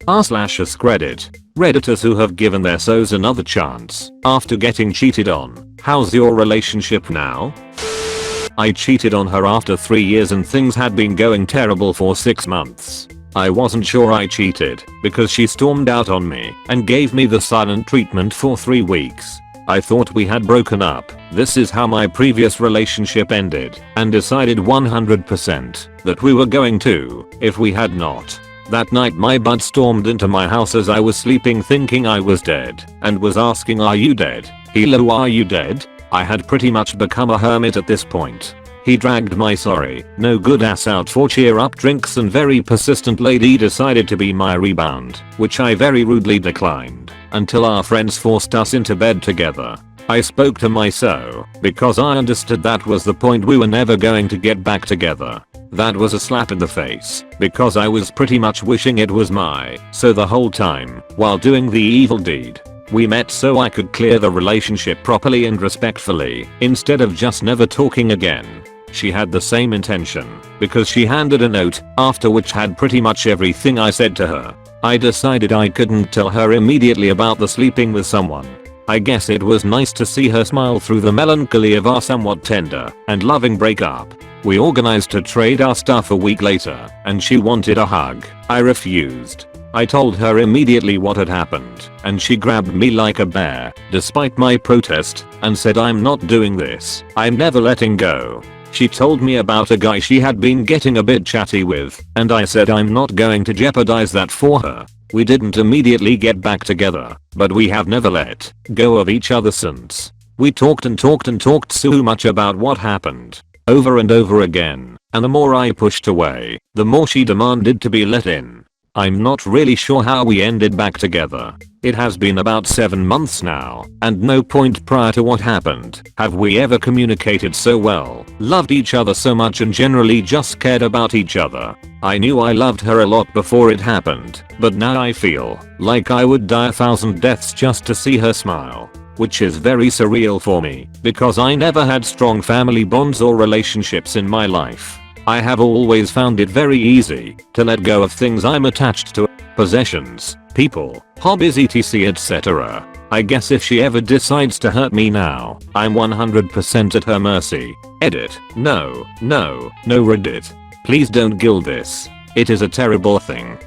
r/AskReddit. Redditors who have given their so's another chance after getting cheated on. How's your relationship now? I cheated on her after 3 years and things had been going terrible for 6 months. I wasn't sure I cheated because she stormed out on me and gave me the silent treatment for 3 weeks. I thought we had broken up. This is how my previous relationship ended, and decided 100% that we were going to if we had not. That night my bud stormed into my house as I was sleeping thinking I was dead and was asking, "Are you dead? Hello, are you dead?" I had pretty much become a hermit at this point. He dragged my sorry, no good ass out for cheer up drinks and very persistent lady decided to be my rebound, which I very rudely declined, until our friends forced us into bed together. I spoke to my so, because I understood that was the point, we were never going to get back together. That was a slap in the face, because I was pretty much wishing it was my so the whole time, while doing the evil deed. We met so I could clear the relationship properly and respectfully, instead of just never talking again. She had the same intention, because she handed a note, after which had pretty much everything I said to her. I decided I couldn't tell her immediately about the sleeping with someone. I guess it was nice to see her smile through the melancholy of our somewhat tender and loving breakup. We organized to trade our stuff a week later, and she wanted a hug. I refused. I told her immediately what had happened, and she grabbed me like a bear, despite my protest, and said, "I'm not doing this. I'm never letting go." She told me about a guy she had been getting a bit chatty with, and I said I'm not going to jeopardize that for her. We didn't immediately get back together, but we have never let go of each other since. We talked and talked and talked so much about what happened, over and over again, and the more I pushed away, the more she demanded to be let in. I'm not really sure how we ended back together. It has been about 7 months now, and no point prior to what happened have we ever communicated so well, loved each other so much, and generally just cared about each other. I knew I loved her a lot before it happened, but now I feel like I would die 1,000 deaths just to see her smile. Which is very surreal for me, because I never had strong family bonds or relationships in my life. I have always found it very easy to let go of things I'm attached to, possessions, people, hobbies, etc, etc. I guess if she ever decides to hurt me now, I'm 100% at her mercy. Edit. No Reddit. Please don't gild this. It is a terrible thing.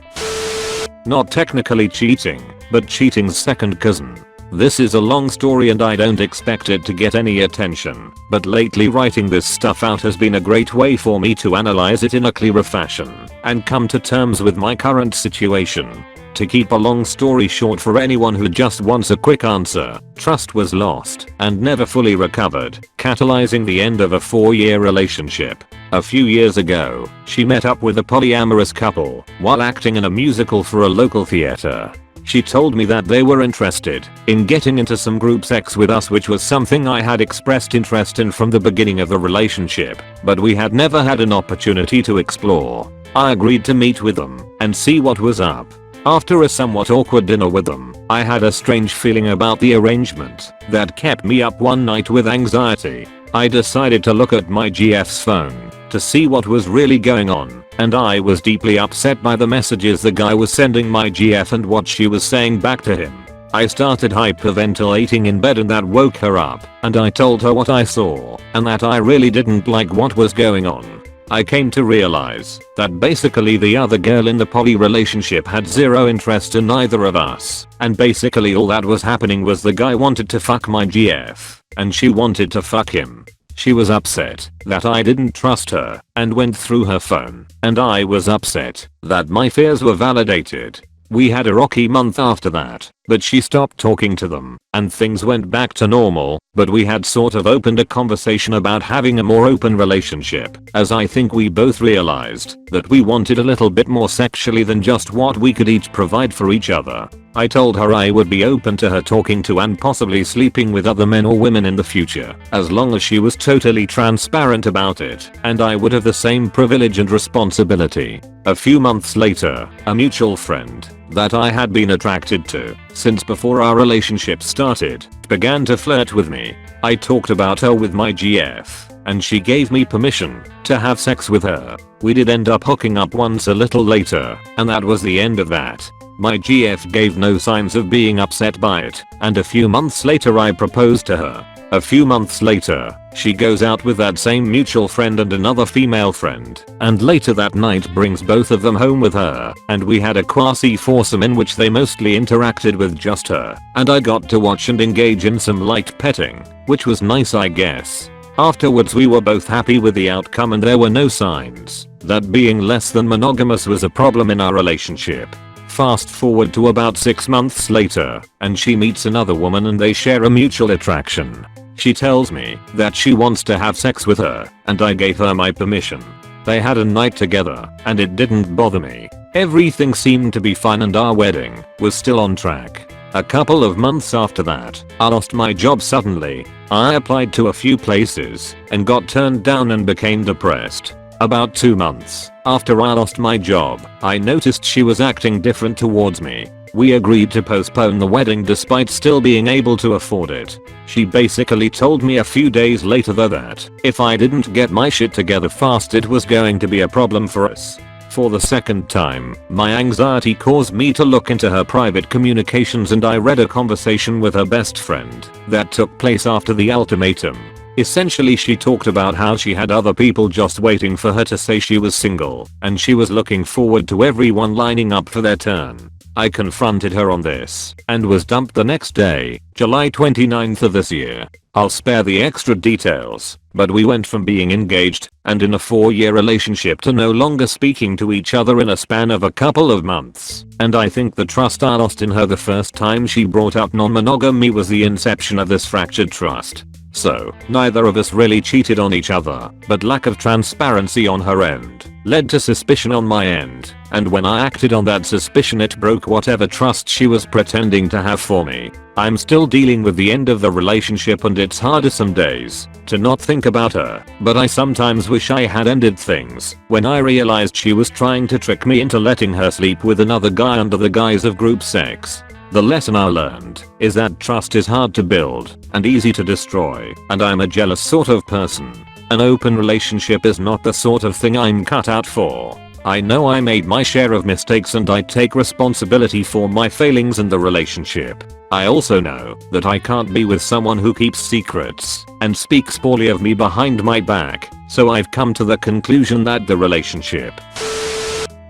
Not technically cheating, but cheating's second cousin. This is a long story and I don't expect it to get any attention, but lately writing this stuff out has been a great way for me to analyze it in a clearer fashion and come to terms with my current situation. To keep a long story short, for anyone who just wants a quick answer, trust was lost and never fully recovered, catalyzing the end of a 4-year relationship. A few years ago, she met up with a polyamorous couple while acting in a musical for a local theater. She told me that they were interested in getting into some group sex with us, which was something I had expressed interest in from the beginning of the relationship, but we had never had an opportunity to explore. I agreed to meet with them and see what was up. After a somewhat awkward dinner with them, I had a strange feeling about the arrangement that kept me up one night with anxiety. I decided to look at my GF's phone to see what was really going on, and I was deeply upset by the messages the guy was sending my GF and what she was saying back to him. I started hyperventilating in bed and that woke her up, and I told her what I saw and that I really didn't like what was going on. I came to realize that basically the other girl in the poly relationship had zero interest in either of us, and basically all that was happening was the guy wanted to fuck my GF and she wanted to fuck him. She was upset that I didn't trust her and went through her phone, and I was upset that my fears were validated. We had a rocky month after that, but she stopped talking to them and things went back to normal, but we had sort of opened a conversation about having a more open relationship, as I think we both realized that we wanted a little bit more sexually than just what we could each provide for each other. I told her I would be open to her talking to and possibly sleeping with other men or women in the future, as long as she was totally transparent about it, and I would have the same privilege and responsibility. A few months later, a mutual friend that I had been attracted to since before our relationship started began to flirt with me. I talked about her with my GF, and she gave me permission to have sex with her. We did end up hooking up once a little later, and that was the end of that. My GF gave no signs of being upset by it, and a few months later I proposed to her. A few months later, she goes out with that same mutual friend and another female friend, and later that night brings both of them home with her, and we had a quasi foursome in which they mostly interacted with just her, and I got to watch and engage in some light petting, which was nice I guess. Afterwards we were both happy with the outcome and there were no signs that being less than monogamous was a problem in our relationship. Fast forward to about 6 months later, and she meets another woman and they share a mutual attraction. She tells me that she wants to have sex with her, and I gave her my permission. They had a night together, and it didn't bother me. Everything seemed to be fine and our wedding was still on track. A couple of months after that, I lost my job suddenly. I applied to a few places and got turned down and became depressed. About 2 months after I lost my job, I noticed she was acting different towards me. We agreed to postpone the wedding despite still being able to afford it. She basically told me a few days later that if I didn't get my shit together fast it was going to be a problem for us. For the second time, my anxiety caused me to look into her private communications and I read a conversation with her best friend that took place after the ultimatum. Essentially she talked about how she had other people just waiting for her to say she was single, and she was looking forward to everyone lining up for their turn. I confronted her on this, and was dumped the next day, July 29th of this year. I'll spare the extra details, but we went from being engaged and in a 4-year relationship to no longer speaking to each other in a span of a couple of months, and I think the trust I lost in her the first time she brought up non-monogamy was the inception of this fractured trust. So, neither of us really cheated on each other, but lack of transparency on her end led to suspicion on my end, and when I acted on that suspicion it broke whatever trust she was pretending to have for me. I'm still dealing with the end of the relationship and it's harder some days to not think about her, but I sometimes wish I had ended things when I realized she was trying to trick me into letting her sleep with another guy under the guise of group sex. The lesson I learned is that trust is hard to build and easy to destroy, and I'm a jealous sort of person. An open relationship is not the sort of thing I'm cut out for. I know I made my share of mistakes and I take responsibility for my failings in the relationship. I also know that I can't be with someone who keeps secrets and speaks poorly of me behind my back, so I've come to the conclusion that the relationship.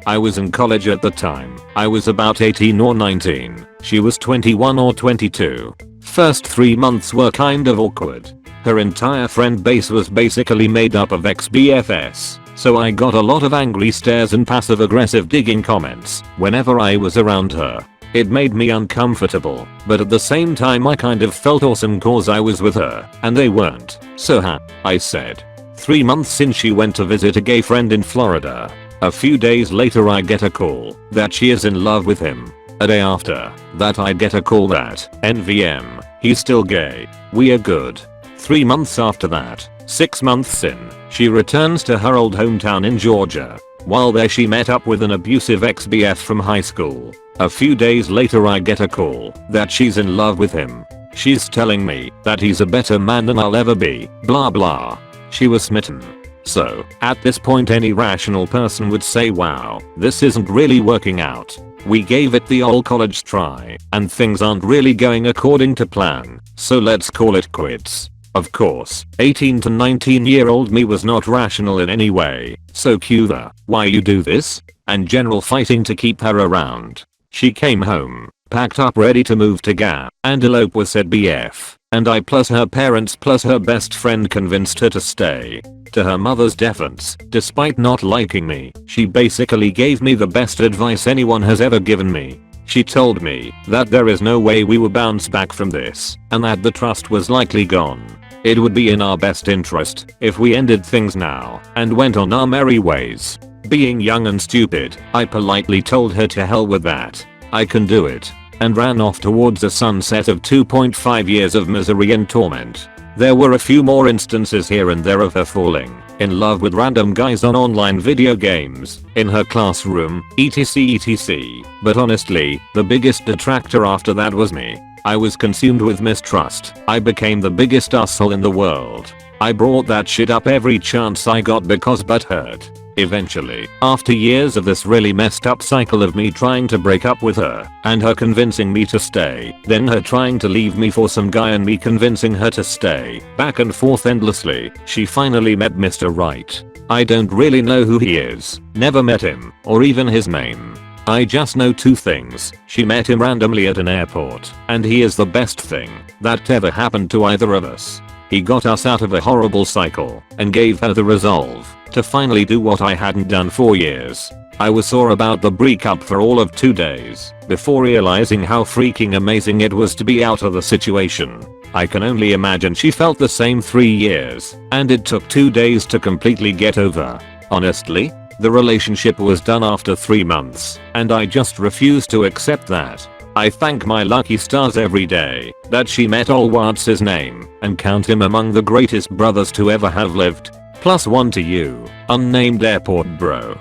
I was in college at the time. I was about 18 or 19. She was 21 or 22. First 3 months were kind of awkward. Her entire friend base was basically made up of ex-BFS, so I got a lot of angry stares and passive-aggressive digging comments whenever I was around her. It made me uncomfortable, but at the same time I kind of felt awesome cause I was with her, and they weren't. So I said. 3 months in she went to visit a gay friend in Florida. A few days later I get a call that she is in love with him. A day after that I get a call that NVM, he's still gay. We are good. 3 months after that, 6 months in, she returns to her old hometown in Georgia. While there she met up with an abusive ex-BF from high school. A few days later I get a call that she's in love with him. She's telling me that he's a better man than I'll ever be, blah blah. She was smitten. So, at this point any rational person would say wow, this isn't really working out. We gave it the old college try, and things aren't really going according to plan, so let's call it quits. Of course, 18 to 19-year-old me was not rational in any way, so cue the "why you do this?" and general fighting to keep her around. She came home, packed up ready to move to GA, and elope with said BF, and I plus her parents plus her best friend convinced her to stay. To her mother's defense, despite not liking me, she basically gave me the best advice anyone has ever given me. She told me that there is no way we would bounce back from this, and that the trust was likely gone. It would be in our best interest if we ended things now and went on our merry ways. Being young and stupid, I politely told her to hell with that. I can do it, and ran off towards a sunset of 2.5 years of misery and torment. There were a few more instances here and there of her falling in love with random guys on online video games, in her classroom, etc, but honestly, the biggest detractor after that was me. I was consumed with mistrust. I became the biggest asshole in the world. I brought that shit up every chance I got because butt hurt. Eventually, after years of this really messed up cycle of me trying to break up with her, and her convincing me to stay, then her trying to leave me for some guy and me convincing her to stay, back and forth endlessly, she finally met Mr. Right. I don't really know who he is, never met him, or even his name. I just know two things: she met him randomly at an airport, and he is the best thing that ever happened to either of us. He got us out of a horrible cycle and gave her the resolve to finally do what I hadn't done for years. I was sore about the breakup for all of 2 days before realizing how freaking amazing it was to be out of the situation. I can only imagine she felt the same 3 years, and it took 2 days to completely get over. Honestly, the relationship was done after 3 months, and I just refuse to accept that. I thank my lucky stars every day that she met what's his name and count him among the greatest brothers to ever have lived. +1 to you, unnamed airport bro.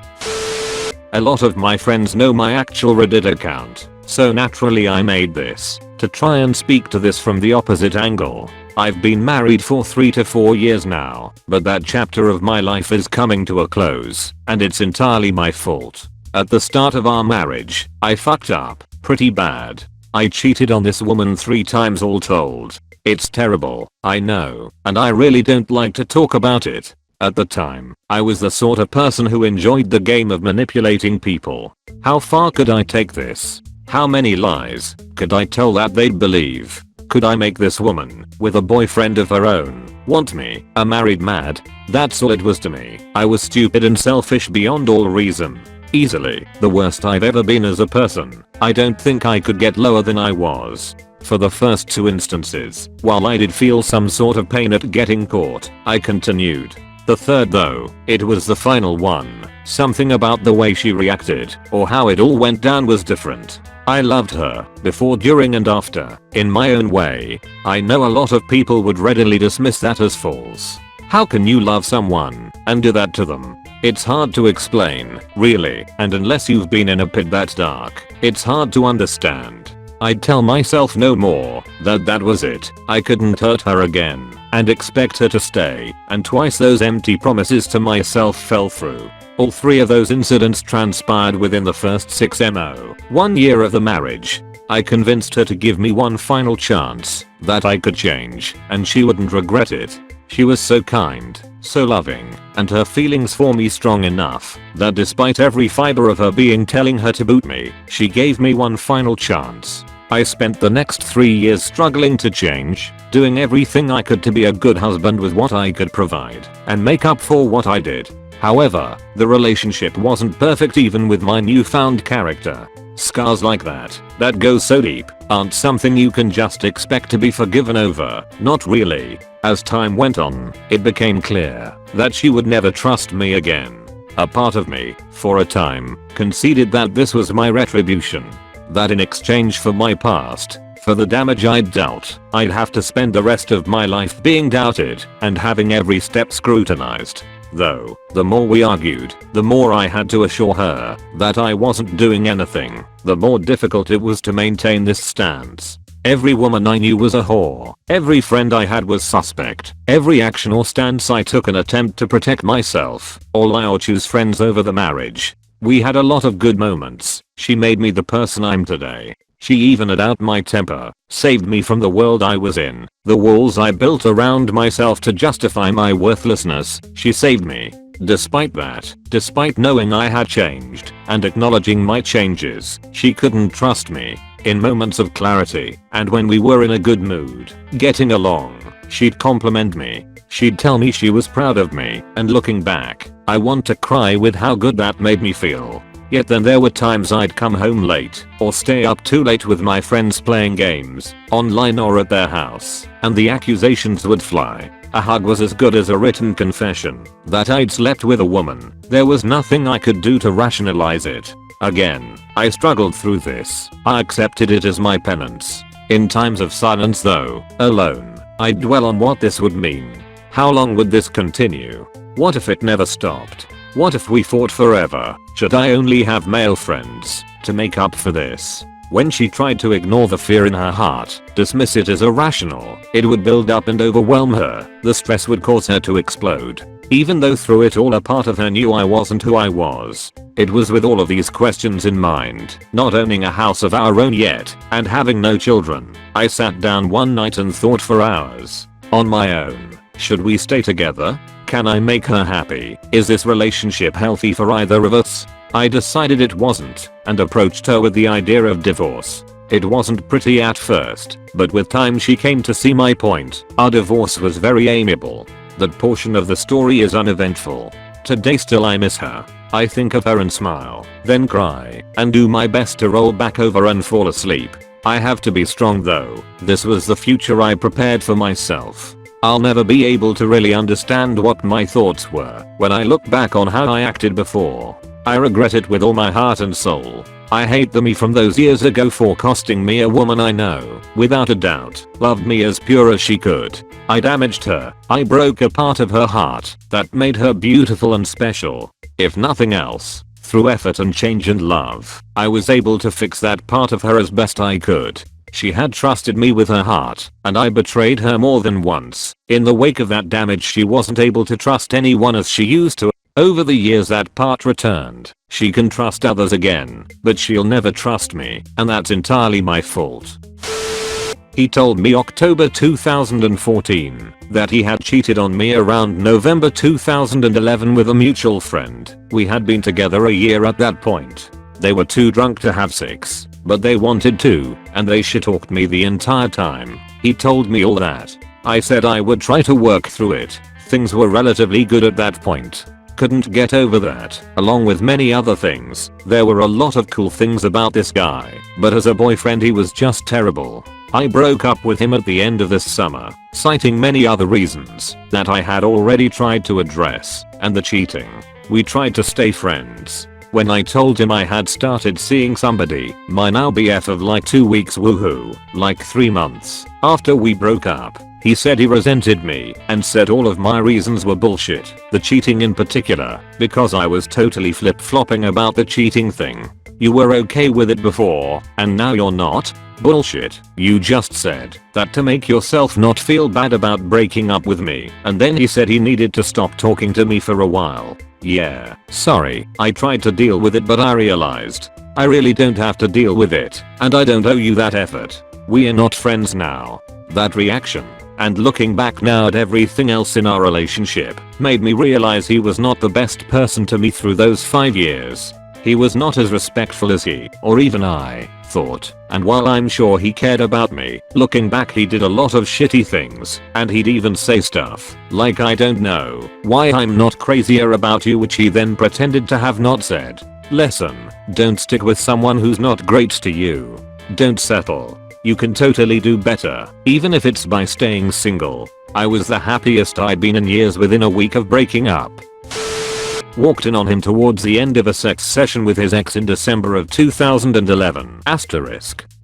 A lot of my friends know my actual Reddit account, so naturally I made this to try and speak to this from the opposite angle. I've been married for 3 to 4 years now, but that chapter of my life is coming to a close, and it's entirely my fault. At the start of our marriage, I fucked up pretty bad. I cheated on this woman 3 times all told. It's terrible, I know, and I really don't like to talk about it. At the time, I was the sort of person who enjoyed the game of manipulating people. How far could I take this? How many lies could I tell that they'd believe? Could I make this woman, with a boyfriend of her own, want me, a married mad? That's all it was to me. I was stupid and selfish beyond all reason. Easily the worst I've ever been as a person. I don't think I could get lower than I was. For the first 2 instances, while I did feel some sort of pain at getting caught, I continued. The third though, it was the final one. Something about the way she reacted, or how it all went down was different. I loved her, before, during and after, in my own way. I know a lot of people would readily dismiss that as false. How can you love someone and do that to them? It's hard to explain, really, and unless you've been in a pit that dark, it's hard to understand. I'd tell myself no more, that was it, I couldn't hurt her again, and expect her to stay, and twice those empty promises to myself fell through. All 3 of those incidents transpired within the first 1 year of the marriage. I convinced her to give me one final chance, that I could change, and she wouldn't regret it. She was so kind, so loving, and her feelings for me strong enough that despite every fiber of her being telling her to boot me, she gave me one final chance. I spent the next 3 years struggling to change, doing everything I could to be a good husband with what I could provide, and make up for what I did. However, the relationship wasn't perfect even with my newfound character. Scars like that go so deep, aren't something you can just expect to be forgiven over, not really. As time went on, it became clear that she would never trust me again. A part of me, for a time, conceded that this was my retribution. That in exchange for my past, for the damage I'd dealt, I'd have to spend the rest of my life being doubted and having every step scrutinized. Though, the more we argued, the more I had to assure her that I wasn't doing anything, the more difficult it was to maintain this stance. Every woman I knew was a whore. Every friend I had was suspect. Every action or stance I took an attempt to protect myself, or lie or choose friends over the marriage. We had a lot of good moments. She made me the person I'm today. She evened out my temper, saved me from the world I was in, the walls I built around myself to justify my worthlessness. She saved me. Despite that, despite knowing I had changed and acknowledging my changes, she couldn't trust me. In moments of clarity and when we were in a good mood, getting along, she'd compliment me. She'd tell me she was proud of me, and looking back, I want to cry with how good that made me feel. Yet then there were times I'd come home late or stay up too late with my friends playing games, online or at their house, and the accusations would fly. A hug was as good as a written confession that I'd slept with a woman. There was nothing I could do to rationalize it. Again, I struggled through this. I accepted it as my penance. In times of silence though, alone, I'd dwell on what this would mean. How long would this continue? What if it never stopped? What if we fought forever? Should I only have male friends to make up for this? When she tried to ignore the fear in her heart, dismiss it as irrational, it would build up and overwhelm her. The stress would cause her to explode. even though through it all a part of her knew I wasn't who I was. It was with all of these questions in mind, not owning a house of our own yet, and having no children, I sat down one night and thought for hours. On my own, should we stay together? Can I make her happy? Is this relationship healthy for either of us? I decided it wasn't, and approached her with the idea of divorce. It wasn't pretty at first, but with time she came to see my point. Our divorce was very amiable. That portion of the story is uneventful. Today still I miss her. I think of her and smile, then cry, and do my best to roll back over and fall asleep. I have to be strong though. This was the future I prepared for myself. I'll never be able to really understand what my thoughts were when I look back on how I acted before. I regret it with all my heart and soul. I hate the me from those years ago for costing me a woman I know, without a doubt, loved me as pure as she could. I damaged her. I broke a part of her heart that made her beautiful and special. If nothing else, through effort and change and love, I was able to fix that part of her as best I could. She had trusted me with her heart, and I betrayed her more than once. In the wake of that damage she wasn't able to trust anyone as she used to. Over the years that part returned. She can trust others again, but she'll never trust me, and that's entirely my fault. He told me October 2014 that he had cheated on me around November 2011 with a mutual friend. We had been together a year at that point. They were too drunk to have sex, but they wanted to, and they shit-talked me the entire time. He told me all that. I said I would try to work through it. Things were relatively good at that point. Couldn't get over that, along with many other things. There were a lot of cool things about this guy, but as a boyfriend he was just terrible. I broke up with him at the end of this summer, citing many other reasons that I had already tried to address, and the cheating. We tried to stay friends. When I told him I had started seeing somebody, my now BF of like 2 weeks, woohoo, like 3 months after we broke up, he said he resented me and said all of my reasons were bullshit, the cheating in particular, because I was totally flip-flopping about the cheating thing. You were okay with it before, and now you're not? Bullshit. You just said that to make yourself not feel bad about breaking up with me, and then he said he needed to stop talking to me for a while. Yeah, sorry, I tried to deal with it but I realized I really don't have to deal with it, and I don't owe you that effort. We are not friends now. That reaction, and looking back now at everything else in our relationship, made me realize he was not the best person to me through those 5 years. He was not as respectful as he, or even I, thought, and while I'm sure he cared about me, looking back he did a lot of shitty things, and he'd even say stuff like I don't know why I'm not crazier about you, which he then pretended to have not said. Lesson: don't stick with someone who's not great to you. Don't settle. You can totally do better, even if it's by staying single. I was the happiest I'd been in years within a week of breaking up. Walked in on him towards the end of a sex session with his ex in December of 2011.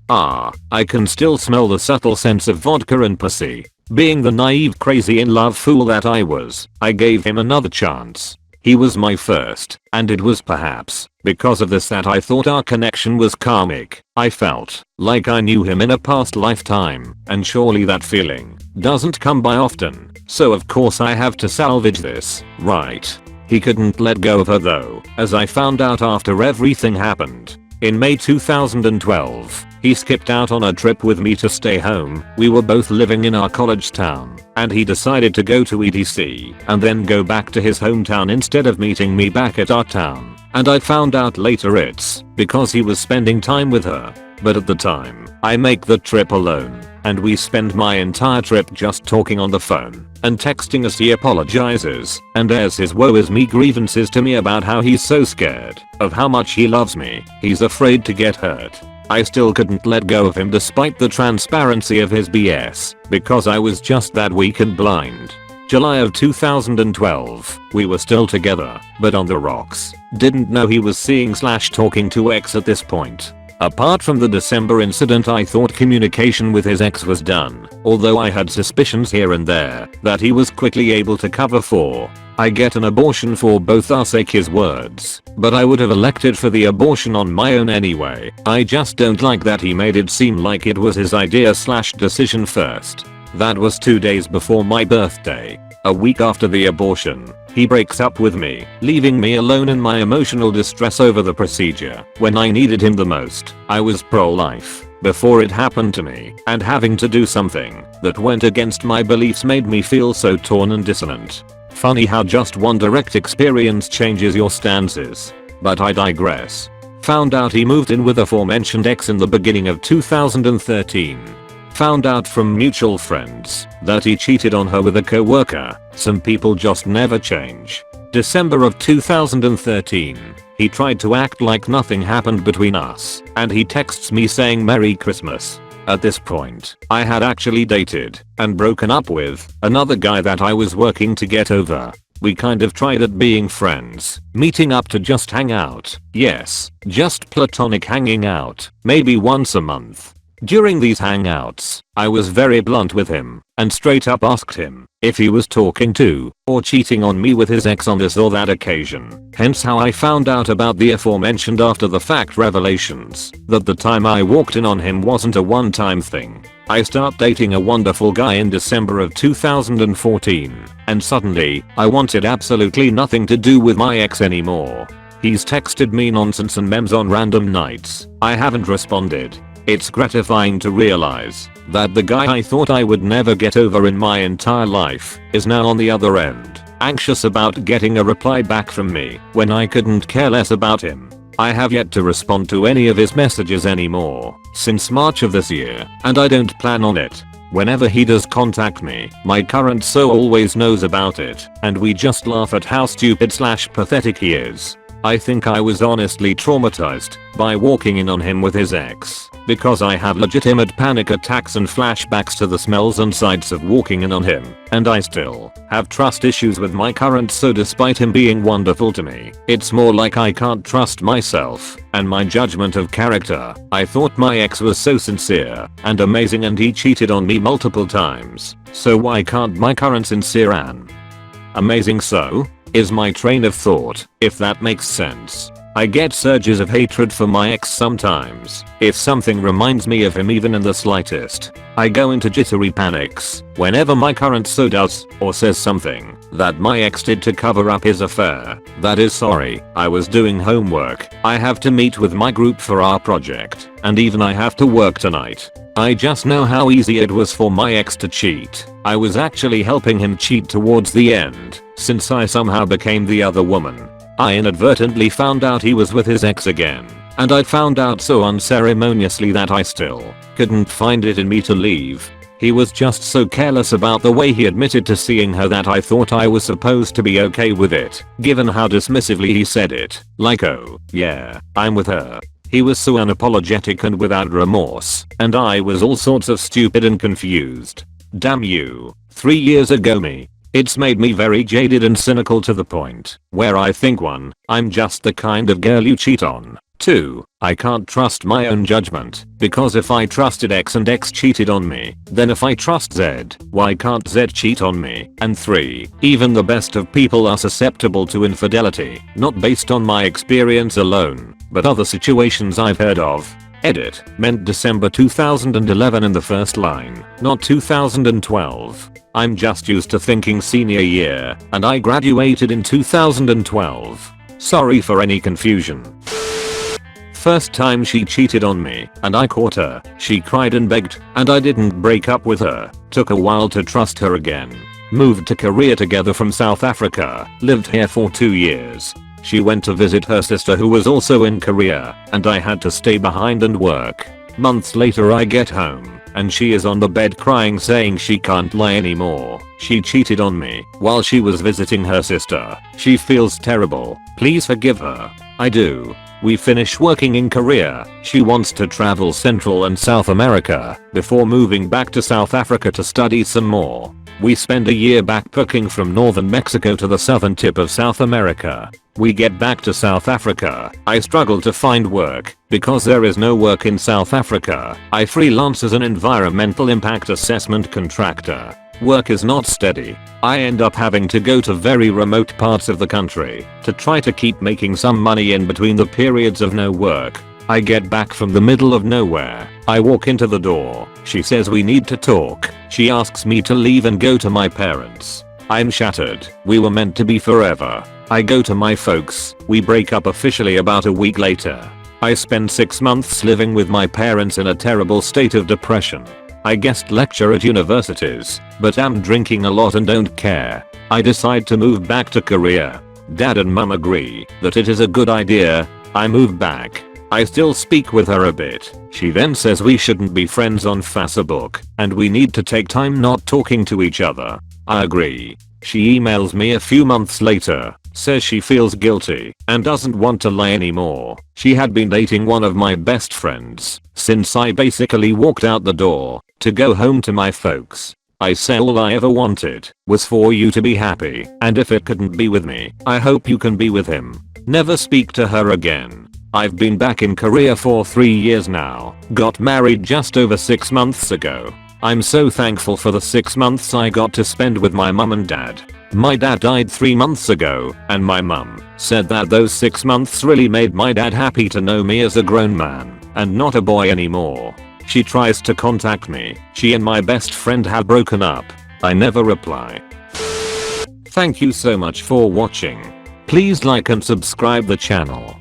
I can still smell the subtle sense of vodka and pussy. Being the naive crazy in love fool that I was, I gave him another chance. He was my first, and it was perhaps because of this that I thought our connection was karmic. I felt like I knew him in a past lifetime, and surely that feeling doesn't come by often, so of course I have to salvage this, right? He couldn't let go of her though, as I found out after everything happened. In May 2012, he skipped out on a trip with me to stay home. We were both living in our college town, and he decided to go to EDC and then go back to his hometown instead of meeting me back at our town. And I found out later it's because he was spending time with her. But at the time, I make the trip alone, and we spend my entire trip just talking on the phone and texting as he apologizes and airs his woe is me grievances to me about how he's so scared of how much he loves me. He's afraid to get hurt. I still couldn't let go of him despite the transparency of his BS, because I was just that weak and blind. July of 2012, we were still together, but on the rocks. Didn't know he was seeing/talking to ex at this point. Apart from the December incident, I thought communication with his ex was done, although I had suspicions here and there that he was quickly able to cover for I get an abortion for both our sake, his words, but I would have elected for the abortion on my own anyway. I just don't like that he made it seem like it was his idea/decision first. That was 2 days before my birthday. A week after the abortion, He breaks up with me, leaving me alone in my emotional distress over the procedure when I needed him the most. I was pro-life before it happened to me, and having to do something that went against my beliefs made me feel so torn and dissonant. Funny how just one direct experience changes your stances. But I digress. Found out he moved in with aforementioned ex in the beginning of 2013. Found out from mutual friends that he cheated on her with a co-worker. Some people just never change. December of 2013. He tried to act like nothing happened between us, and he texts me saying Merry Christmas. At this point, I had actually dated and broken up with another guy that I was working to get over. We kind of tried at being friends, meeting up to just hang out. Yes, just platonic hanging out, maybe once a month. During these hangouts, I was very blunt with him and straight up asked him if he was talking to or cheating on me with his ex on this or that occasion. Hence how I found out about the aforementioned after the fact revelations that the time I walked in on him wasn't a one-time thing. I start dating a wonderful guy in December of 2014, and suddenly I wanted absolutely nothing to do with my ex anymore. He's texted me nonsense and memes on random nights. I haven't responded. It's gratifying to realize that the guy I thought I would never get over in my entire life is now on the other end, anxious about getting a reply back from me when I couldn't care less about him. I have yet to respond to any of his messages anymore since March of this year, and I don't plan on it. Whenever he does contact me, my current so always knows about it, and we just laugh at how stupid/pathetic he is. I think I was honestly traumatized by walking in on him with his ex, because I have legitimate panic attacks and flashbacks to the smells and sights of walking in on him, and I still have trust issues with my current so despite him being wonderful to me, it's more like I can't trust myself and my judgment of character. I thought my ex was so sincere and amazing and he cheated on me multiple times, so why can't my current sincere and amazing so? Is my train of thought, if that makes sense. I get surges of hatred for my ex sometimes if something reminds me of him even in the slightest. I go into jittery panics whenever my current so does or says something that my ex did to cover up his affair. That is, sorry, I was doing homework. I have to meet with my group for our project, and even I have to work tonight. I just know how easy it was for my ex to cheat. I was actually helping him cheat towards the end, since I somehow became the other woman. I inadvertently found out he was with his ex again, and I'd found out so unceremoniously that I still couldn't find it in me to leave. He was just so careless about the way he admitted to seeing her that I thought I was supposed to be okay with it, given how dismissively he said it, like, oh, yeah, I'm with her. He was so unapologetic and without remorse, and I was all sorts of stupid and confused. Damn you. 3 years ago me. It's made me very jaded and cynical to the point where I think 1, I'm just the kind of girl you cheat on. 2, I can't trust my own judgment, because if I trusted X and X cheated on me, then if I trust Z, why can't Z cheat on me? And 3, even the best of people are susceptible to infidelity, not based on my experience alone, but other situations I've heard of. Edit meant December 2011 in the first line, not 2012. I'm just used to thinking senior year, and I graduated in 2012. Sorry for any confusion. First time she cheated on me, and I caught her. She cried and begged, and I didn't break up with her. Took a while to trust her again. Moved to Korea together from South Africa, lived here for 2 years. She went to visit her sister who was also in Korea, and I had to stay behind and work. Months later I get home, and she is on the bed crying saying she can't lie anymore. She cheated on me while she was visiting her sister. She feels terrible. Please forgive her. I do. We finish working in Korea. She wants to travel Central and South America before moving back to South Africa to study some more. We spend a year backpacking from northern Mexico to the southern tip of South America. We get back to South Africa. I struggle to find work because there is no work in South Africa. I freelance as an environmental impact assessment contractor. Work is not steady. I end up having to go to very remote parts of the country to try to keep making some money in between the periods of no work. I get back from the middle of nowhere. I walk into the door. She says we need to talk. She asks me to leave and go to my parents. I'm shattered. We were meant to be forever. I go to my folks. We break up officially about a week later. I spend 6 months living with my parents in a terrible state of depression. I guest lecture at universities, but am drinking a lot and don't care. I decide to move back to Korea. Dad and mum agree that it is a good idea. I move back. I still speak with her a bit. She then says we shouldn't be friends on Facebook and we need to take time not talking to each other. I agree. She emails me a few months later, says she feels guilty and doesn't want to lie anymore. She had been dating one of my best friends since I basically walked out the door to go home to my folks. I say all I ever wanted was for you to be happy, and if it couldn't be with me, I hope you can be with him. Never speak to her again. I've been back in Korea for 3 years now. Got married just over 6 months ago. I'm so thankful for the 6 months I got to spend with my mum and dad. My dad died 3 months ago, and my mum said that those 6 months really made my dad happy to know me as a grown man and not a boy anymore. She tries to contact me. She and my best friend have broken up. I never reply. Thank you so much for watching. Please like and subscribe the channel.